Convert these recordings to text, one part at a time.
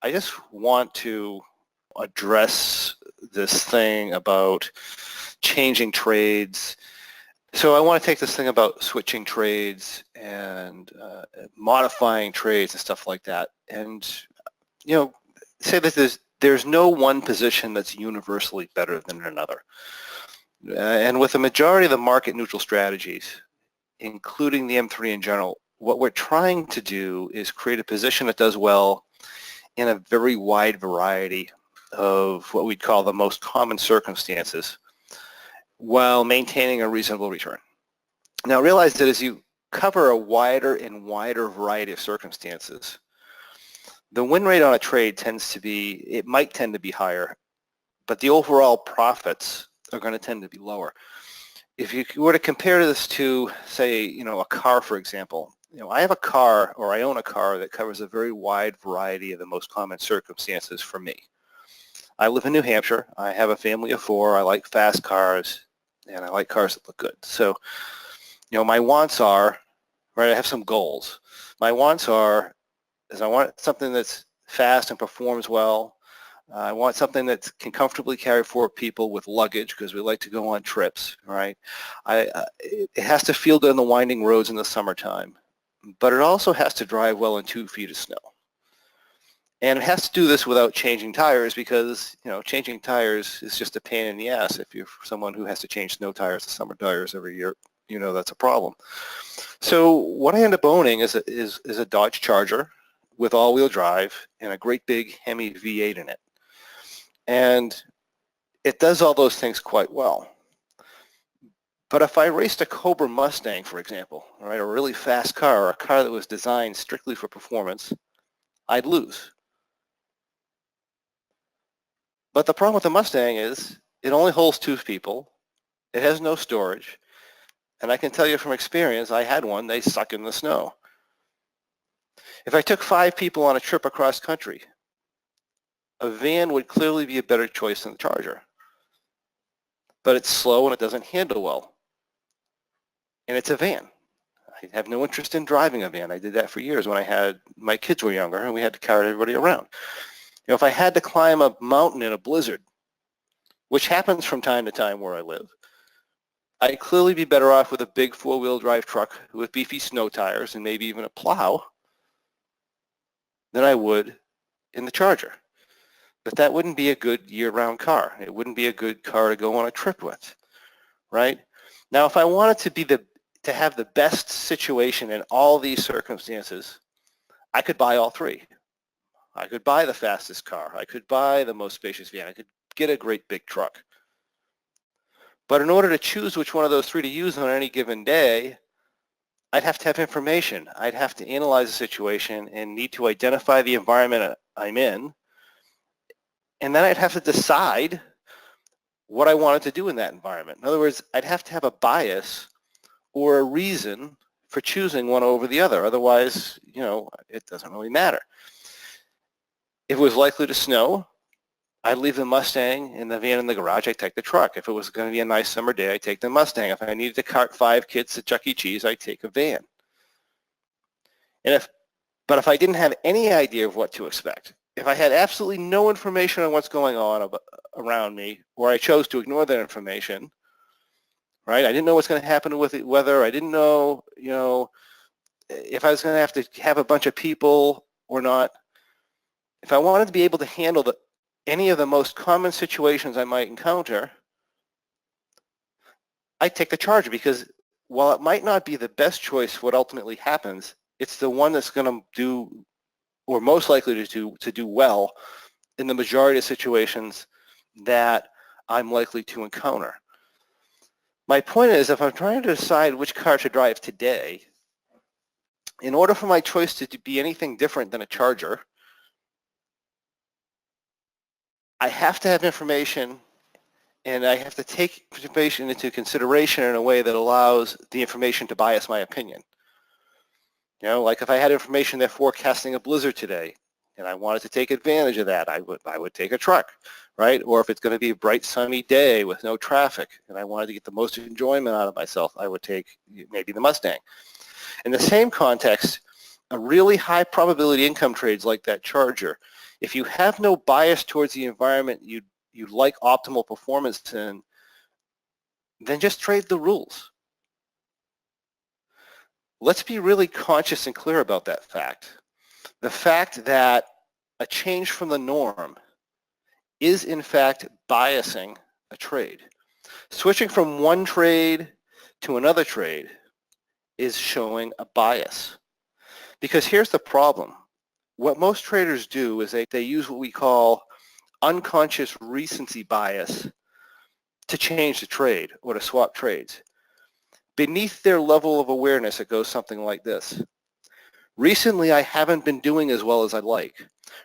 I just want to address this thing about changing trades. So I want to take this thing about switching trades and modifying trades and stuff like that, and say that there's no one position that's universally better than another. And with the majority of the market neutral strategies, including the M3 in general, what we're trying to do is create a position that does well in a very wide variety of what we'd call the most common circumstances while maintaining a reasonable return. Now realize that as you cover a wider and wider variety of circumstances, the win rate on a trade might tend to be higher, but the overall profits are going to tend to be lower. If you were to compare this to, say, a car, for example, I have a car, or I own a car that covers a very wide variety of the most common circumstances for me. I live in New Hampshire. I have a family of 4. I like fast cars, and I like cars that look good. So, my wants are, right, I have some goals. My wants are, I want something that's fast and performs well. I want something that can comfortably carry 4 people with luggage because we like to go on trips, right? It has to feel good on the winding roads in the summertime, but it also has to drive well in 2 feet of snow. And it has to do this without changing tires because, changing tires is just a pain in the ass. If you're someone who has to change snow tires to summer tires every year, that's a problem. So what I end up owning is a Dodge Charger with all-wheel drive and a great big Hemi V8 in it. And it does all those things quite well. But if I raced a Cobra Mustang, for example, right, a really fast car, or a car that was designed strictly for performance, I'd lose. But the problem with the Mustang is it only holds 2 people, it has no storage, and I can tell you from experience, I had one, they suck in the snow. If I took 5 people on a trip across country, a van would clearly be a better choice than the Charger. But it's slow and it doesn't handle well. And it's a van. I have no interest in driving a van. I did that for years when my kids were younger and we had to carry everybody around. If I had to climb a mountain in a blizzard, which happens from time to time where I live, I'd clearly be better off with a big 4-wheel drive truck with beefy snow tires and maybe even a plow than I would in the Charger. But that wouldn't be a good year-round car. It wouldn't be a good car to go on a trip with, right? Now, if I wanted to have the best situation in all these circumstances, I could buy all 3. I could buy the fastest car. I could buy the most spacious van. I could get a great big truck. But in order to choose which one of those 3 to use on any given day, I'd have to have information. I'd have to analyze the situation and need to identify the environment I'm in. And then I'd have to decide what I wanted to do in that environment. In other words, I'd have to have a bias or a reason for choosing one over the other. Otherwise, it doesn't really matter. If it was likely to snow, I'd leave the Mustang and the van in the garage. I'd take the truck. If it was going to be a nice summer day, I'd take the Mustang. If I needed to cart 5 kids to Chuck E. Cheese, I'd take a van. But if I didn't have any idea of what to expect, if I had absolutely no information on what's going on around me, or I chose to ignore that information, right? I didn't know what's going to happen with the weather. I didn't know, if I was going to have a bunch of people or not. If I wanted to be able to handle any of the most common situations I might encounter, I'd take the Charger because while it might not be the best choice for what ultimately happens, it's the one that's going to do, or most likely to do well in the majority of situations that I'm likely to encounter. My point is, if I'm trying to decide which car to drive today, in order for my choice to be anything different than a Charger, I have to have information, and I have to take information into consideration in a way that allows the information to bias my opinion. Like if I had information they're forecasting a blizzard today, and I wanted to take advantage of that, I would take a truck, right? Or if it's going to be a bright sunny day with no traffic, and I wanted to get the most enjoyment out of myself, I would take maybe the Mustang. In the same context, a really high probability income trades like that Charger, If you have no bias towards the environment you like optimal performance in, then just trade the rules. Let's be really conscious and clear about that fact. The fact that a change from the norm is in fact biasing a trade. Switching from one trade to another trade is showing a bias. Because here's the problem. What most traders do is they use what we call unconscious recency bias to change the trade or to swap trades. Beneath their level of awareness, it goes something like this. Recently, I haven't been doing as well as I'd like.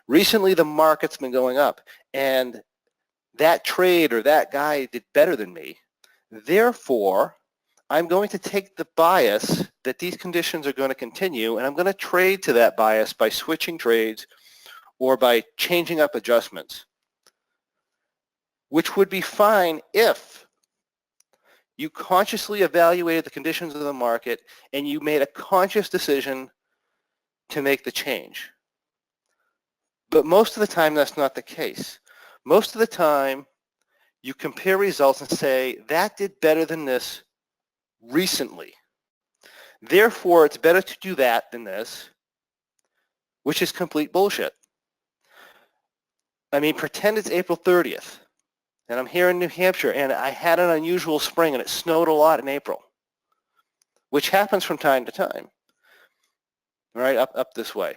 Recently, the market's been going up, and that trade or that guy did better than me. Therefore, I'm going to take the bias that these conditions are going to continue, and I'm going to trade to that bias by switching trades or by changing up adjustments, which would be fine if you consciously evaluated the conditions of the market and you made a conscious decision to make the change. But most of the time, that's not the case. Most of the time, you compare results and say, that did better than this recently. Therefore, it's better to do that than this, which is complete bullshit. I mean, pretend it's April 30th, and I'm here in New Hampshire, and I had an unusual spring, and it snowed a lot in April, which happens from time to time, right, up this way.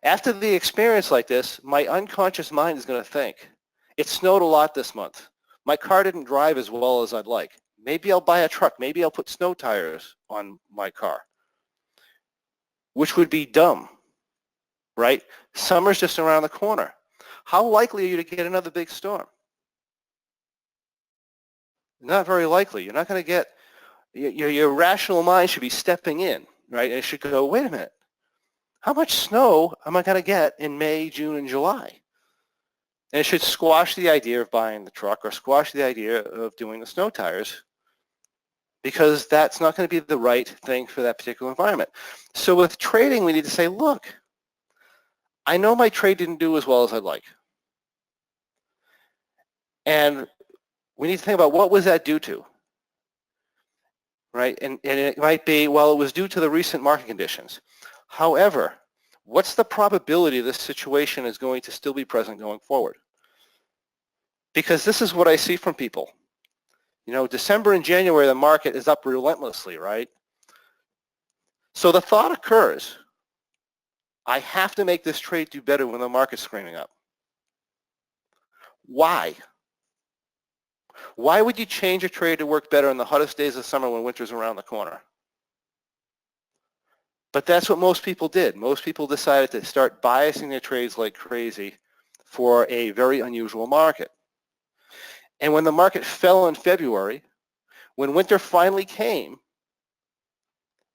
After the experience like this, my unconscious mind is going to think, it snowed a lot this month. My car didn't drive as well as I'd like. Maybe I'll buy a truck. Maybe I'll put snow tires on my car, which would be dumb, right? Summer's just around the corner. How likely are you to get another big storm? Not very likely. You're not going to get, your rational mind should be stepping in, right? And it should go, wait a minute. How much snow am I going to get in May, June, and July? And it should squash the idea of buying the truck or squash the idea of doing the snow tires, because that's not going to be the right thing for that particular environment. So with trading, we need to say, look, I know my trade didn't do as well as I'd like. And we need to think about what was that due to, right? And it might be, well, it was due to the recent market conditions. However, what's the probability this situation is going to still be present going forward? Because this is what I see from people. You know, December and January, the market is up relentlessly, right? So the thought occurs, I have to make this trade do better when the market's screaming up. Why? Why would you change a trade to work better in the hottest days of summer when winter's around the corner? But that's what most people did. Most people decided to start biasing their trades like crazy for a very unusual market. And when the market fell in February, when winter finally came,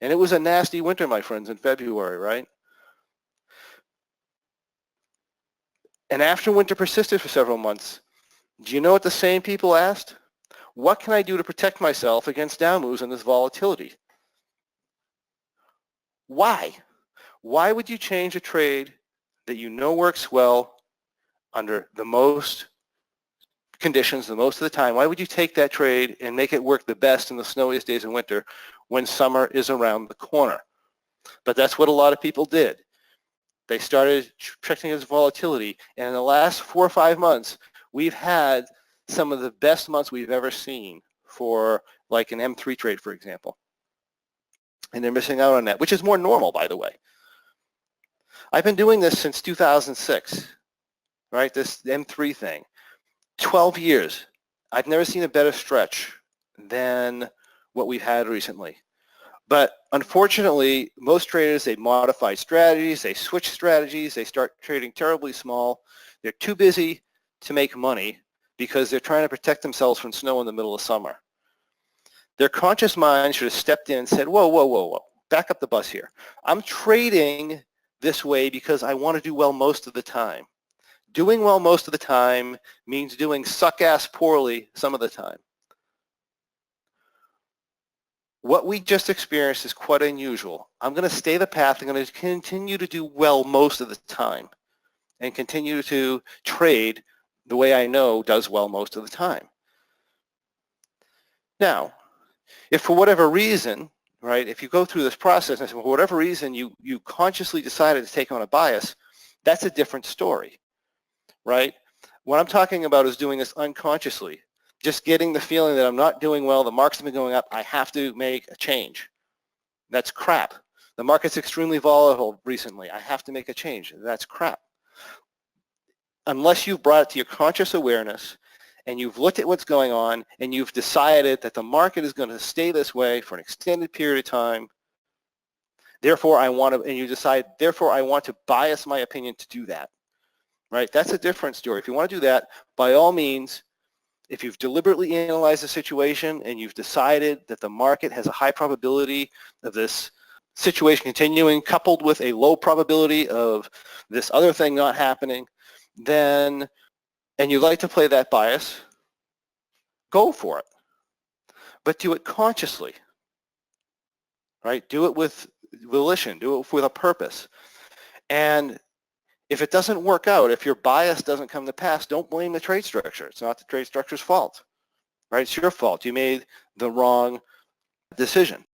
and it was a nasty winter, my friends, in February, right? And after winter persisted for several months, do you know what the same people asked? What can I do to protect myself against down moves and this volatility? Why? Why would you change a trade that you know works well under the most conditions the most of the time? Why would you take that trade and make it work the best in the snowiest days in winter when summer is around the corner? But that's what a lot of people did. They started protecting against volatility, and in the last 4 or 5 months, we've had some of the best months we've ever seen for like an M3 trade, for example. And they're missing out on that, which is more normal, by the way. I've been doing this since 2006, right? This M3 thing. 12 years. I've never seen a better stretch than what we've had recently. But unfortunately, most traders, they modify strategies, they switch strategies, they start trading terribly small. They're too busy to make money because they're trying to protect themselves from snow in the middle of summer. Their conscious mind should have stepped in and said, whoa, whoa, whoa, whoa, back up the bus here. I'm trading this way because I want to do well most of the time. Doing well most of the time means doing suck-ass poorly some of the time. What we just experienced is quite unusual. I'm going to stay the path. I'm going to continue to do well most of the time. and continue to trade the way I know does well most of the time. Now, if for whatever reason, right, if you go through this process and for whatever reason you consciously decided to take on a bias, that's a different story, right? What I'm talking about is doing this unconsciously, just getting the feeling that I'm not doing well, the market's been going up, I have to make a change. That's crap. The market's extremely volatile recently, I have to make a change. That's crap. Unless you've brought it to your conscious awareness and you've looked at what's going on and you've decided that the market is going to stay this way for an extended period of time, therefore I want to, and you decide, therefore I want to bias my opinion to do that, right? That's a different story. If you want to do that, by all means, if you've deliberately analyzed the situation and you've decided that the market has a high probability of this situation continuing coupled with a low probability of this other thing not happening, then, and you like to play that bias, go for it. But do it consciously, right? Do it with volition, do it with a purpose. And if it doesn't work out, if your bias doesn't come to pass, don't blame the trade structure. It's not the trade structure's fault, right? It's your fault. You made the wrong decision.